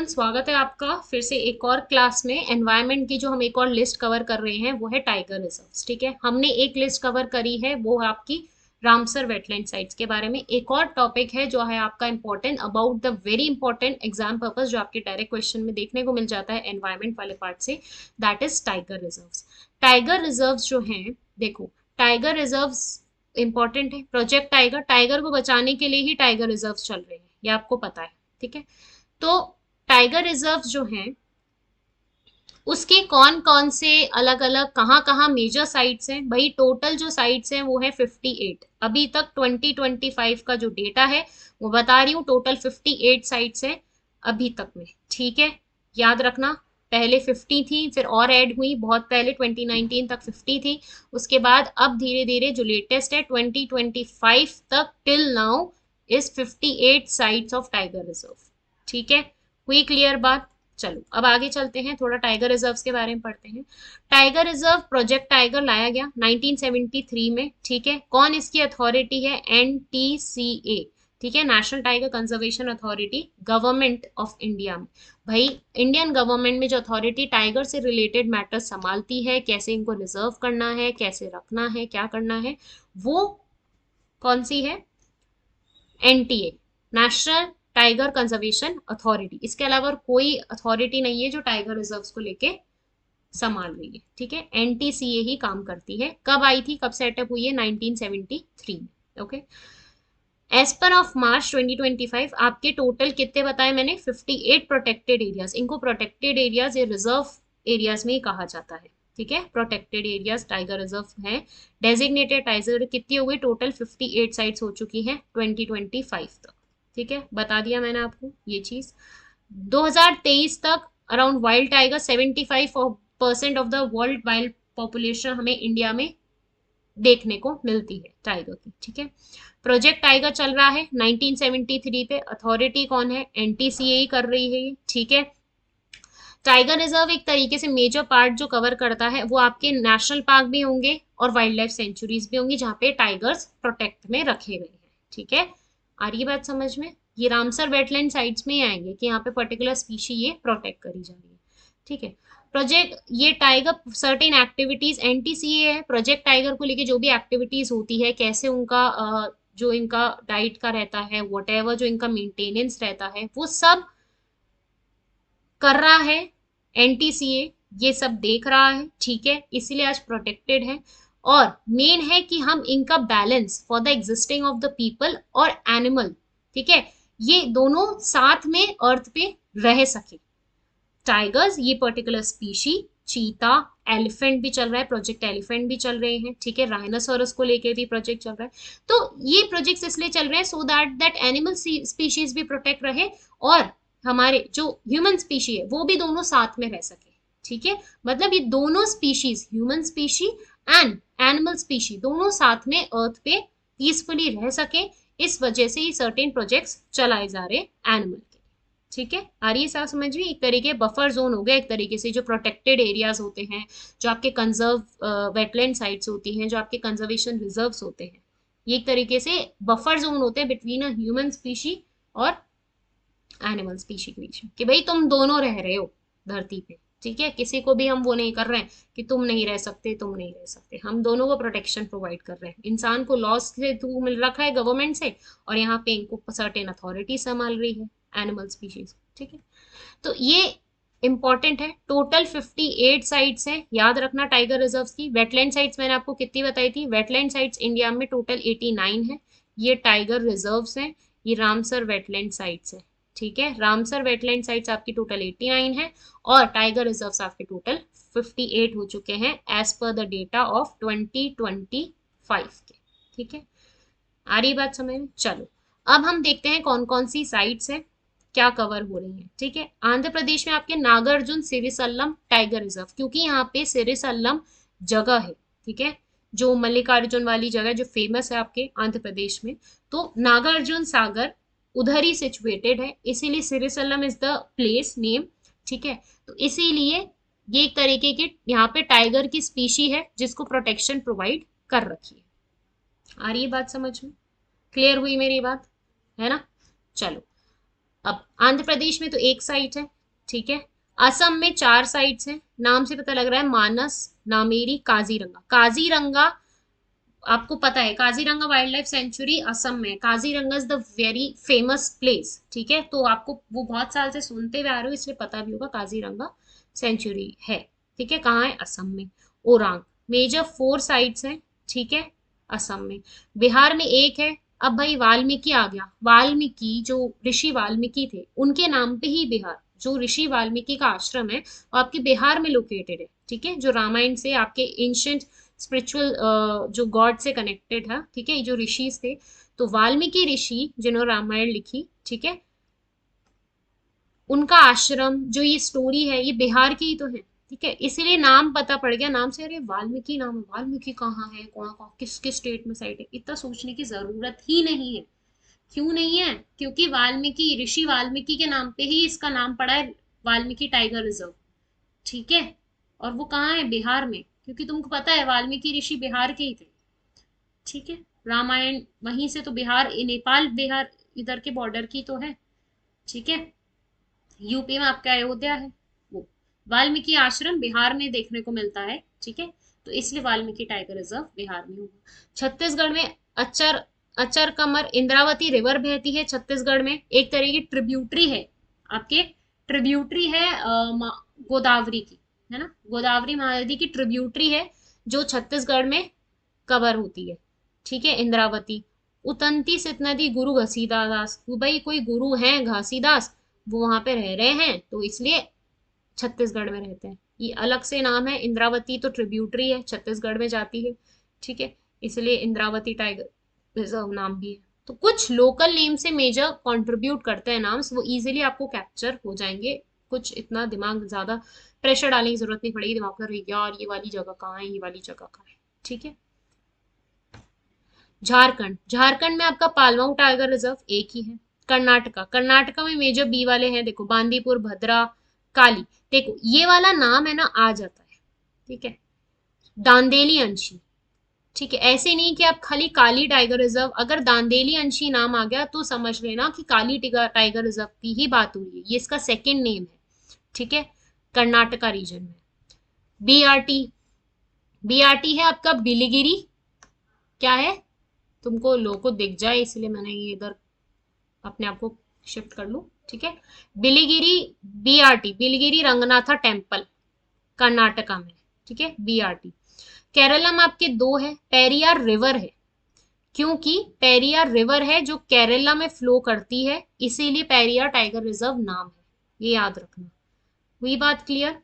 Everyone, स्वागत है आपका फिर से एक और क्लास में। एनवायरनमेंट की जो हम एक और लिस्ट कवर कर रहे हैं वो है टाइगर रिजर्व्स। ठीक है, हमने एक लिस्ट कवर करी है, वो है आपकी रामसर वेटलैंड साइट्स के बारे में। एक और टॉपिक है जो है आपका important about the very important exam purpose, जो आपके डायरेक्ट क्वेश्चन में देखने को मिल जाता है एनवायरनमेंट वाले पार्ट से, that is tiger reserves. Tiger reserves जो हैं, देखो, टाइगर रिजर्व्स इंपॉर्टेंट है। प्रोजेक्ट टाइगर, टाइगर को बचाने के लिए ही टाइगर रिजर्व चल रहे हैं, ये आपको पता है। ठीक है, तो टाइगर रिजर्व जो हैं उसके कौन कौन से अलग अलग कहाँ कहाँ मेजर साइट्स हैं, भाई टोटल जो साइट्स हैं वो है 58। अभी तक 2025 का जो डेटा है वो बता रही हूँ, टोटल 58 साइट्स हैं अभी तक में। ठीक है, याद रखना, पहले 50 थी, फिर और ऐड हुई बहुत पहले, 2019 तक 50 थी, उसके बाद अब धीरे धीरे जो लेटेस्ट है 2025 तक till now is 58 sites of tiger reserve. ठीक है, हुई क्लियर बात। चलो अब आगे चलते हैं, थोड़ा टाइगर रिजर्व के बारे में पढ़ते हैं। टाइगर रिजर्व प्रोजेक्ट टाइगर लाया गया 1973 में। ठीक है, कौन इसकी अथॉरिटी है? NTCA। ठीक है, national tiger conservation authority, government of India में। भाई इंडियन गवर्नमेंट में जो अथॉरिटी टाइगर से रिलेटेड मैटर संभालती है, कैसे इनको रिजर्व करना है, कैसे रखना है, क्या करना है, वो कौन सी है? NTA, national tiger conservation authority. इसके अलावा कोई अथॉरिटी नहीं है जो टाइगर रिजर्व्स को लेके संभाल रही है। ठीक है, NTCA ही काम करती है। कब आई थी, कब सेटअप हुई है? 1973 में। Okay, as per of March 2025 आपके टोटल कितने बताए मैंने? 58 प्रोटेक्टेड एरियाज। इनको प्रोटेक्टेड एरियाज या रिजर्व एरियाज में ही कहा जाता है। ठीक है, प्रोटेक्टेड एरियाज टाइगर रिजर्व है। डेजिग्नेटेड टाइगर कितनी हो गई? टोटल 58 साइट्स हो चुकी हैं 2025 तक। ठीक है, बता दिया मैंने आपको ये चीज। 2023 तक around wild tiger 75% of the world wild population हमें इंडिया में देखने को मिलती है टाइगर की। ठीक है, प्रोजेक्ट टाइगर चल रहा है 1973 पे। अथॉरिटी कौन है? NTCA ही कर रही है ये। ठीक है, टाइगर रिजर्व एक तरीके से मेजर पार्ट जो कवर करता है वो आपके नेशनल पार्क भी होंगे और वाइल्ड लाइफ सेंचुरीज भी होंगी, जहाँ पे टाइगर्स प्रोटेक्ट में रखे गए हैं। ठीक है, आ रही बात समझ में? ये रामसर वेटलैंड साइट्स में ही आएंगे कि यहाँ पे पर्टिकुलर स्पीशी ये प्रोटेक्ट करी जा रही है। ठीक है, प्रोजेक्ट ये टाइगर सर्टेन एक्टिविटीज NTCA है। प्रोजेक्ट टाइगर को लेके जो भी एक्टिविटीज होती है, कैसे उनका जो इनका डाइट का रहता है, वट जो इनका मेंटेनेंस रहता है, वो सब कर रहा है NTCA, ये सब देख रहा है। ठीक है, इसीलिए आज प्रोटेक्टेड है। और मेन है कि हम इनका balance for the existing of the people और एनिमल, ठीक है, ये दोनों साथ में अर्थ पे रह सके। टाइगर्स ये पर्टिकुलर स्पीशी, चीता, एलिफेंट भी चल रहा है, प्रोजेक्ट एलिफेंट भी चल रहे हैं। ठीक है, राइनोसोरस को लेके भी प्रोजेक्ट चल रहा है। तो ये प्रोजेक्ट्स इसलिए चल रहे हैं so that that animal species भी प्रोटेक्ट रहे और हमारे जो ह्यूमन स्पीशी है वो भी दोनों साथ में रह सके। ठीक है, मतलब ये दोनों species, human species and animal species, दोनों साथ में अर्थ पे पीसफुली रह सके। इस वजह से ये सर्टेन प्रोजेक्ट्स चलाए जा रहे एनिमल। ठीक है, आ रही है साफ समझ में? एक तरीके बफर जोन हो गया, एक तरीके से जो प्रोटेक्टेड एरियाज होते हैं, जो आपके कंजर्व वेटलैंड साइट्स होती हैं, जो आपके कंजर्वेशन रिजर्व्स होते हैं, ये एक तरीके से बफर जोन होते हैं बिटवीन अ ह्यूमन स्पीशी और एनिमल स्पीशी के बीच में, कि भाई तुम दोनों रह रहे हो धरती पे। ठीक है, किसी को भी हम वो नहीं कर रहे हैं कि तुम नहीं रह सकते, तुम नहीं रह सकते, हम दोनों को प्रोटेक्शन प्रोवाइड कर रहे हैं। इंसान को लॉस से थ्रू मिल रखा है गवर्नमेंट से, और यहाँ पे इनको सर्टेन अथॉरिटी संभाल रही है एनिमल स्पीशीज। ठीक है, तो ये इंपॉर्टेंट है। टोटल 58 साइट्स हैं, याद रखना टाइगर रिजर्व की। वेटलैंड साइट्स मैंने आपको कितनी बताई थी? वेटलैंड साइट्स इंडिया में टोटल 89 है। ये टाइगर रिजर्व्स हैं, ये रामसर वेटलैंड साइट्स है। ठीक है, रामसर वेटलैंड साइट्स आपकी टोटल 89 है और टाइगर रिजर्व्स आपके टोटल 58 हो चुके हैं as per the data of 2025 के। ठीक है, आ रही बात समझ में? चलो अब हम देखते हैं कौन कौन सी साइट्स हैं, क्या कवर हो रही है। ठीक है, आंध्र प्रदेश में आपके नागार्जुन सिरिसल्लम टाइगर रिजर्व, क्योंकि यहाँ पे सिरिसल्लम जगह है। ठीक है, जो मल्लिकार्जुन वाली जगह जो फेमस है आपके आंध्र प्रदेश में, तो नागार्जुन सागर उधर ही सिचुएटेड है, इसीलिए सिरिसल्लम इज द प्लेस नेम। ठीक है, तो इसीलिए ये एक तरीके की यहाँ पे टाइगर की स्पीशी है जिसको प्रोटेक्शन प्रोवाइड कर रखी है। आ रही है बात समझ में? क्लियर हुई मेरी बात? है ना? चलो अब आंध्र प्रदेश में तो एक साइट है, ठीक है। असम में 4 साइट्स हैं, नाम से पता लग रहा है, मानस, नामेरी, काजीरंगा। काजीरंगा आपको पता है, Kaziranga wild life sanctuary Assam में। Kaziranga is the very famous place, ठीक है। तो आपको वो बहुत साल से सुनते हुए आ रहे हो, इसलिए पता भी होगा काजीरंगा सेंचुरी है, ठीक है। कहाँ है? असम में। ओरांग। मेजर 4 साइट्स हैं, ठीक है, असम में। बिहार में एक है। अब भाई वाल्मीकि आ गया। वाल्मीकि जो ऋषि वाल्मीकि थे, उनके नाम पे ही बिहार, जो ऋषि वाल्मीकि का आश्रम है वो आपके बिहार में लोकेटेड है, ठीक है। जो रामायण से आपके एंशियंट स्पिरिचुअल जो गॉड से कनेक्टेड है, ठीक है, जो ऋषि थे। तो वाल्मीकि ऋषि जिन्होंने रामायण लिखी, ठीक है, उनका आश्रम, जो ये स्टोरी है, ये बिहार की ही तो है, ठीक है। इसीलिए नाम पता पड़ गया, नाम से अरे वाल्मीकि नाम है, वाल्मीकि कहाँ है, कौन कौन किस किस स्टेट में साइट है, इतना सोचने की जरूरत ही नहीं है। क्यों नहीं है? क्योंकि वाल्मीकि, ऋषि वाल्मीकि के नाम पे ही इसका नाम पड़ा है, वाल्मीकि टाइगर रिजर्व, ठीक है। और वो कहाँ है? बिहार में, क्योंकि तुमको पता है वाल्मीकि ऋषि बिहार के ही थे, ठीक है। रामायण वहीं से तो बिहार, नेपाल बिहार इधर के बॉर्डर की तो है, ठीक है। यूपी में आपका अयोध्या है, वो वाल्मीकि आश्रम बिहार में देखने को मिलता है, ठीक है। तो इसलिए वाल्मीकि टाइगर रिजर्व बिहार में होगा। छत्तीसगढ़ में अचर, अचर कमर इंद्रावती रिवर बहती है छत्तीसगढ़ में, एक तरह की ट्रिब्यूटरी है आपके, ट्रिब्यूटरी है गोदावरी की, है ना। गोदावरी महानदी की ट्रिब्यूटरी है जो छत्तीसगढ़ में कवर होती है, ठीक है, इंद्रावती। उतंती सित नदी गुरु घसीदास, भाई कोई गुरु हैं घासीदास, वो वहां पे रह रहे हैं, तो इसलिए छत्तीसगढ़ में रहते हैं। ये अलग से नाम है। इंद्रावती तो ट्रिब्यूटरी है, छत्तीसगढ़ में जाती है, ठीक है, इसलिए इंद्रावती टाइगर रिजर्व नाम भी है। तो कुछ लोकल नेम से मेजर कंट्रीब्यूट करते हैं नाम्स, वो इजीली आपको कैप्चर हो जाएंगे। कुछ इतना दिमाग ज्यादा प्रेशर डालने की जरूरत नहीं पड़ेगी दिमाग पर, यार ये वाली जगह कहाँ है, ये वाली जगह कहाँ है, ठीक है। झारखंड, झारखंड में आपका पालवाऊ टाइगर रिजर्व एक ही है। कर्नाटका, कर्नाटका में मेजर बी वाले हैं, देखो बांदीपुर, भद्रा, काली। देखो ये वाला नाम है ना, आ जाता है, ठीक है। दांदेली अंशी, ठीक है। ऐसे नहीं कि आप खाली काली टाइगर रिजर्व, अगर दांदेली अंशी नाम आ गया तो समझ लेना कि काली टाइगर रिजर्व की ही बात हो रही है, ये इसका सेकेंड नेम है, ठीक है, कर्नाटका रीजन में। बीआरटी, बीआरटी है आपका बिलिगिरी, क्या है, तुमको लोगो दिख जाए इसलिए मैंने ये इधर अपने आप को शिफ्ट कर लूं, ठीक है। बिलिगिरी, बीआरटी बिलिगिरी रंगनाथा टेम्पल कर्नाटका में, ठीक है, बीआरटी। केरला में आपके 2 है। पेरियार रिवर है, क्योंकि पेरियार रिवर है जो केरला में फ्लो करती है, इसीलिए पेरियार टाइगर रिजर्व नाम है, ये याद रखना। हुई बात क्लियर?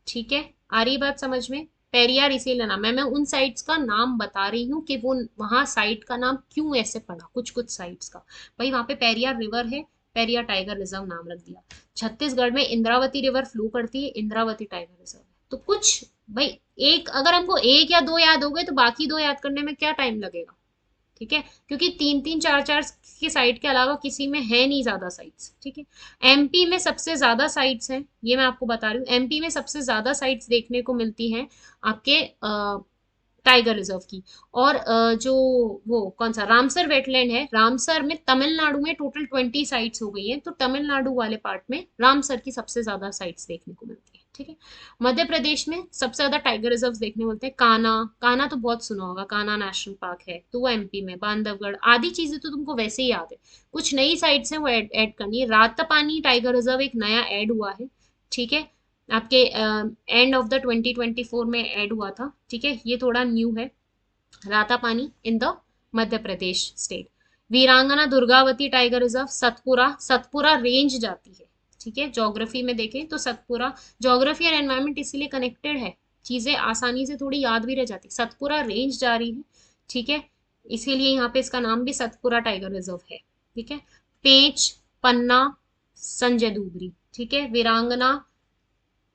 ठीक है, आ रही बात समझ में? पेरियार इसीलिए नाम है, मैं उन साइट्स का नाम बता रही हूँ कि वो वहां साइट का नाम क्यों ऐसे पड़ा, कुछ कुछ साइट्स का। भाई वहां पे पेरियार रिवर है, पेरियार टाइगर रिजर्व नाम रख दिया। छत्तीसगढ़ में इंद्रावती रिवर फ्लो करती है, इंद्रावती टाइगर रिजर्व है। तो कुछ भाई, एक अगर हमको 1 या 2 याद हो गए तो बाकी 2 याद करने में क्या टाइम लगेगा, ठीक है। क्योंकि 3 3 4 4 की साइट के अलावा किसी में है नहीं ज्यादा साइट्स, ठीक है। एमपी में सबसे ज्यादा साइट्स हैं, ये मैं आपको बता रही हूँ। एमपी में सबसे ज्यादा साइट्स देखने को मिलती हैं आपके टाइगर रिजर्व की। और जो वो कौन सा रामसर वेटलैंड है, रामसर में तमिलनाडु में टोटल 20 साइट्स हो गई हैं, तो तमिलनाडु वाले पार्ट में रामसर की सबसे ज्यादा साइट्स देखने को मिलती है, ठीक है। मध्य प्रदेश में सबसे ज्यादा टाइगर रिजर्व देखने को मिलते हैं। कान्हा, कान्हा तो बहुत सुना होगा, कान्हा नेशनल पार्क है, तो वो एमपी में। बांधवगढ़, आदि चीजें तो तुमको वैसे ही याद है, कुछ नई साइट्स हैं वो ऐड करनी है। रातापानी टाइगर रिजर्व एक नया ऐड हुआ है, ठीक है, आपके एंड ऑफ द 2024 में ऐड हुआ था, ठीक है, ये थोड़ा न्यू है। Ratapani in the Madhya Pradesh state. वीरांगना Durgavati tiger reserve Satpura, Satpura range जाती है, ठीक है। ज्योग्राफी में देखें तो सतपुरा, ज्योग्राफी और एनवायरमेंट इसीलिए कनेक्टेड है, चीजें आसानी से थोड़ी याद भी रह जाती। सतपुरा रेंज जा रही है, ठीक है, इसीलिए यहाँ पे इसका नाम भी सतपुरा टाइगर रिजर्व है, ठीक है। पेंच, पन्ना, संजय डूबरी, ठीक है, वीरांगना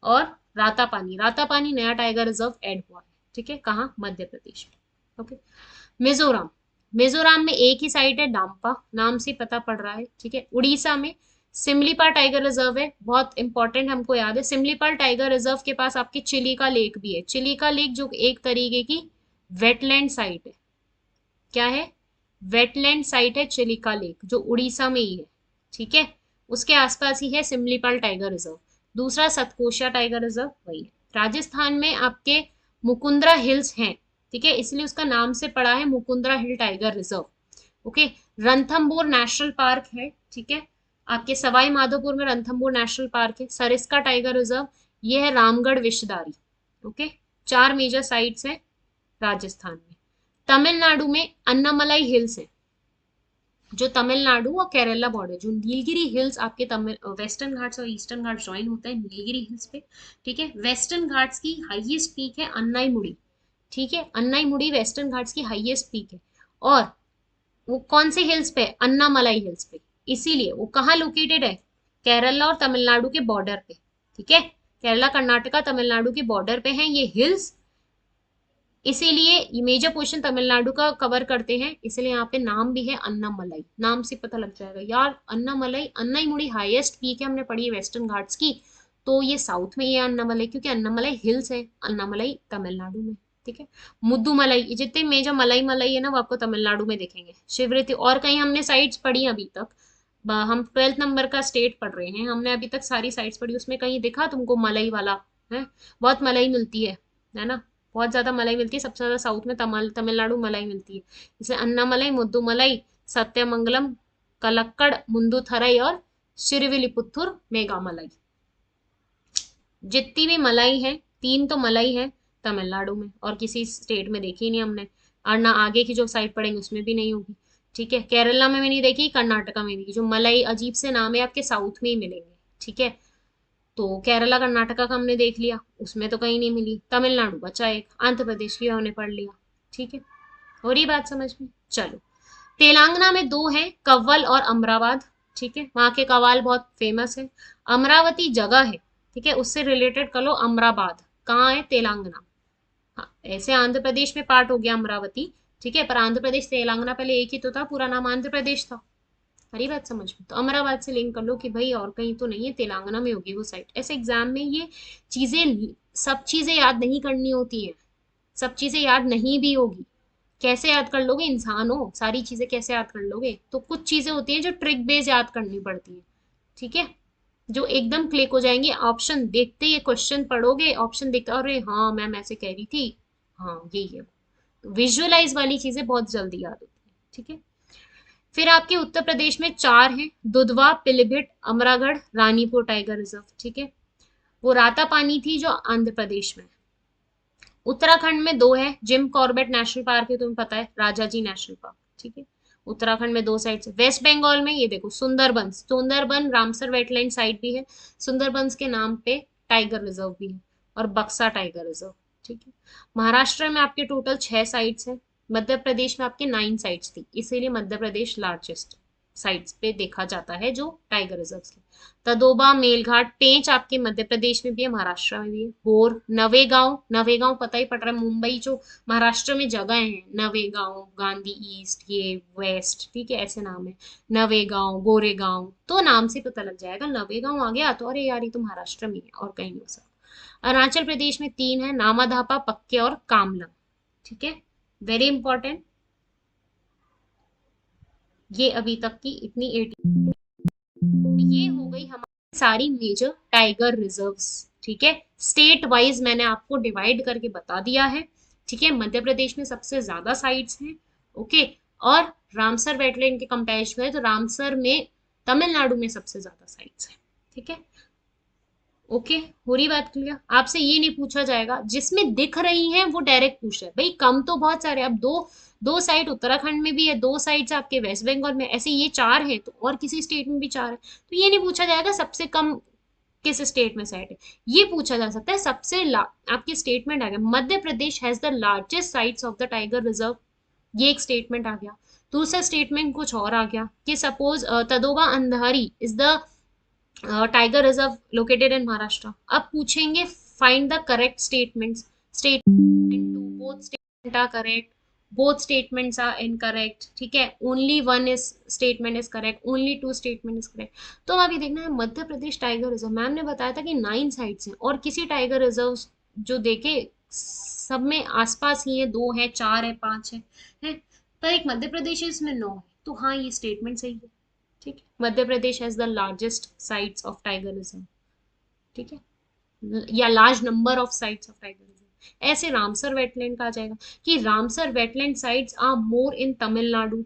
और रातापानी। रातापानी नया टाइगर रिजर्व ऐड हुआ है, ठीक है, कहाँ? मध्य प्रदेश में, ओके। मिजोरम, मिजोरम में एक ही साइट है, डाम्पा, नाम से पता पड़ रहा है, ठीक है। उड़ीसा में सिमलीपाल टाइगर रिजर्व है, बहुत इंपॉर्टेंट, हमको याद है। सिमलीपाल टाइगर रिजर्व के पास आपकी चिलिका लेक भी है, चिलिका लेक जो एक तरीके की वेटलैंड साइट है। क्या है? वेटलैंड साइट है चिलिका लेक, जो उड़ीसा में ही है, ठीक है। उसके आसपास ही है सिमलीपाल टाइगर रिजर्व। दूसरा सतकोशिया टाइगर रिजर्व वही है। राजस्थान में आपके मुकुंदरा हिल्स हैं, ठीक है, इसलिए उसका नाम से पड़ा है मुकुंदरा हिल tiger reserve. Okay. Ranthambore national park है, ठीक है, आपके सवाई माधोपुर में रणथंबोर नेशनल पार्क है। सरिस्का टाइगर रिजर्व, ये है रामगढ़ विषधारी। ओके। चार मेजर साइट्स हैं राजस्थान में। तमिलनाडु में अन्नामलाई हिल्स है, जो तमिलनाडु और केरला बॉर्डर, जो नीलगिरी हिल्स आपके तमिल वेस्टर्न घाट्स और ईस्टर्न घाट्स ज्वाइन होता है नीलगिरी हिल्स पे, ठीक है। वेस्टर्न घाट्स की हाईएस्ट पीक है अन्नाईमुड़ी, ठीक है, अन्नाईमुड़ी वेस्टर्न घाट्स की हाईएस्ट पीक है। और वो कौन से हिल्स पे, अन्नामलाई हिल्स पे, इसीलिए वो कहाँ लोकेटेड है, केरला और तमिलनाडु के बॉर्डर पे, ठीक है, केरला कर्नाटका तमिलनाडु के बॉर्डर पे हैं ये हिल्स। इसीलिए ये मेजर पोर्शन तमिलनाडु का कवर करते हैं, इसलिए यहाँ पे नाम भी है अन्नामलाई, नाम से पता लग जाएगा यार। अन्नामलाई, अन्नाईमुड़ी हाईएस्ट पीक है, हमने पढ़ी है वेस्टर्न घाट्स की, तो ये साउथ में ये अन्नामलाई, क्योंकि अन्नामलाई हिल्स है, अन्नामलाई तमिलनाडु में, ठीक है। मुद्दुमलाई, ये जितने मेजर मलाई मलाई है ना वो आपको तमिलनाडु में दिखेंगे। शिवरिति और कहीं हमने साइट्स पढ़ी अभी तक, हम 12th नंबर का स्टेट पढ़ रहे हैं, हमने अभी तक सारी साइट्स पढ़ी, उसमें कहीं दिखा तुमको मलाई वाला है? बहुत मलाई मिलती है ना, बहुत ज्यादा मलाई मिलती है, सबसे ज्यादा साउथ में तमिलनाडु मलाई मिलती है। जैसे अन्नामलाई, मुद्दुमलाई, सत्यमंगलम, कलक्कड़, मुंदुथरई और शिरविलीपुत्तूर मेघामलाई। जितनी भी मलाई है, तीन तो मलाई है तमिलनाडु में, और किसी स्टेट में देखी नहीं हमने, और ना आगे की जो साइड पढ़ेंगे उसमें भी नहीं होगी, ठीक है। केरला में भी नहीं देखी, कर्नाटका में भी। जो मलाई अजीब से नाम है आपके साउथ में ही मिलेंगे, ठीक है। तो केरला कर्नाटका का हमने देख लिया, उसमें तो कहीं नहीं मिली। तमिलनाडु बचा एक, आंध्र प्रदेश की हमने पढ़ लिया, ठीक है। और ये बात समझ में, चलो। तेलंगाना में दो हैं, कव्वल और अमराबाद, ठीक है, वहां के कव्वाल बहुत फेमस है। अमरावती जगह है, ठीक है, उससे रिलेटेड कर लो अमराबाद, कहाँ है, तेलंगाना। हाँ, ऐसे आंध्र प्रदेश में पार्ट हो गया अमरावती, ठीक है, पर आंध्र प्रदेश तेलंगाना पहले एक ही तो था, पूरा नाम आंध्र प्रदेश था। हरी बात समझ में, तो अमराबाद से लिंक कर लो कि भाई और कहीं तो नहीं है, तेलंगाना में होगी वो साइट। ऐसे एग्जाम में ये चीजें, सब चीजें याद नहीं करनी होती है, सब चीजें याद नहीं भी होगी। कैसे याद कर लोगे, इंसान हो, सारी चीजें कैसे याद कर लोगे? तो कुछ चीजें होती है जो ट्रिक बेस याद करनी पड़ती है, ठीक है, जो एकदम क्लिक हो जाएंगे। ऑप्शन देखते ही क्वेश्चन पढ़ोगे, ऑप्शन देखते अरे हाँ मैम ऐसे कह रही थी, हाँ यही है। विजुअलाइज वाली चीजें बहुत जल्दी याद होती है, ठीक है। फिर आपके उत्तर प्रदेश में चार हैं, दुधवा, पिलीभिट, अमरागढ़, रानीपुर टाइगर रिजर्व, ठीक है। वो राता पानी थी जो आंध्र प्रदेश में। उत्तराखंड में दो है, जिम कॉर्बेट नेशनल पार्क है, तुम्हें पता है, राजाजी नेशनल पार्क, ठीक है। उत्तराखंड में दो साइट्स है। वेस्ट बंगाल में ये देखो Sundarbans, Sundarban Ramsar wetland site भी है, सुंदरबंस के नाम पे टाइगर रिजर्व भी है, और बक्सा टाइगर रिजर्व, ठीक है। महाराष्ट्र में आपके टोटल 6 साइट्स हैं। मध्य प्रदेश में आपके 9 साइट्स थी, इसीलिए मध्य प्रदेश लार्जेस्ट साइट्स पे देखा जाता है जो टाइगर रिजर्व के। तदोबा, मेलघाट, पेंच आपके मध्य प्रदेश में भी है, महाराष्ट्र में भी है। होर, नवेगांव, नवेगांव पता ही पड़ रहा है, मुंबई जो महाराष्ट्र में जगह है, नवेगांव, गांधी ईस्ट, ये वेस्ट, ठीक है, ऐसे नाम है। नवेगांव, गोरेगांव, तो नाम से पता लग जाएगा, नवेगांव आ गया तो अरे यार ये तो महाराष्ट्र में है, और कहीं नहीं हो सकता। अरुणाचल प्रदेश में 3 है, नामाधापा, पक्के और कामलंग, ठीक है, वेरी इंपॉर्टेंट। ये अभी तक की इतनी 18, ये हो गई हमारी सारी मेजर टाइगर रिजर्व्स, ठीक है। स्टेट वाइज मैंने आपको डिवाइड करके बता दिया है, ठीक है। मध्य प्रदेश में सबसे ज्यादा साइट्स हैं, ओके। और रामसर वेटलैंड के कंपैरिजन में तो रामसर में तमिलनाडु में सबसे ज्यादा साइट्स हैं, ठीक है। ओके, हो रही बात क्लियर? आपसे ये नहीं पूछा जाएगा, जिसमें दिख रही हैं वो डायरेक्ट पूछ रहा है, भाई कम तो बहुत सारे, अब दो दो साइट उत्तराखंड में भी है, 2 साइट्स आपके वेस्ट बंगाल में, ऐसे ये 4 हैं, तो और किसी स्टेट में भी 4 है, तो ये नहीं पूछा जाएगा सबसे कम किस स्टेट में साइट है। ये पूछा जा सकता है सबसे आपकी स्टेटमेंट आ गया, Madhya Pradesh has the largest sites of the tiger reserve, ये एक स्टेटमेंट आ गया। दूसरा स्टेटमेंट कुछ और आ गया कि suppose Tadoba Andhari is the tiger reserve located in Maharashtra. अब पूछेंगे find the correct statements, statement two, both statement are correct, both statements are incorrect, ठीक है, only one is statement is correct, only 2 statement is correct. तो अभी देखना है Madhya Pradesh tiger reserve, ma'am ने बताया था कि 9 साइट्स हैं, और किसी टाइगर रिजर्व जो देखे सब में आसपास ही है, 2 है, 4 है, 5 है, पर एक मध्य प्रदेश है इसमें 9 है, तो हाँ ये स्टेटमेंट सही है, ठीक है, मध्य प्रदेश has the largest sites of tiger reserve, ठीक है, या large number of sites of tiger reserve. ऐसे रामसर वेटलैंड का आ जाएगा कि Ramsar wetland sites are more in Tamil Nadu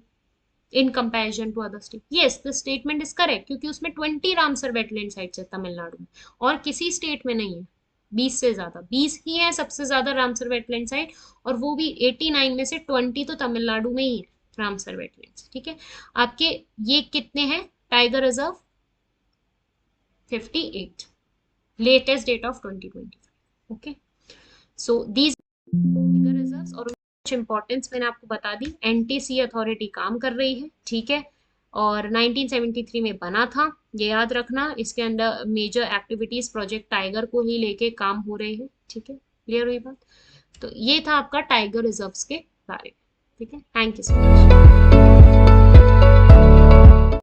in comparison to other state. Yes, the statement is correct, क्योंकि उसमें 20 Ramsar wetland sites है तमिलनाडु में, और किसी स्टेट में नहीं है। 20 से ज्यादा, 20 ही है सबसे ज्यादा रामसर वेटलैंड साइट, और वो भी 89 में से 20 तो तमिलनाडु में ही है रामसर वेटलैंड्स, ठीक है। आपके ये कितने हैं tiger reserve? 58, latest date of 2025। Okay, so these tiger reserves, और कुछ इंपॉर्टेंस मैंने आपको बता दी। एनटीसी अथॉरिटी काम कर रही है, ठीक है, और 1973 में बना था, ये याद रखना। इसके अंदर मेजर एक्टिविटीज प्रोजेक्ट टाइगर को ही लेके काम हो रहे हैं, ठीक है, क्लियर हुई बात। तो ये था आपका टाइगर रिजर्व्स के बारे में, ठीक है। Thank you so much.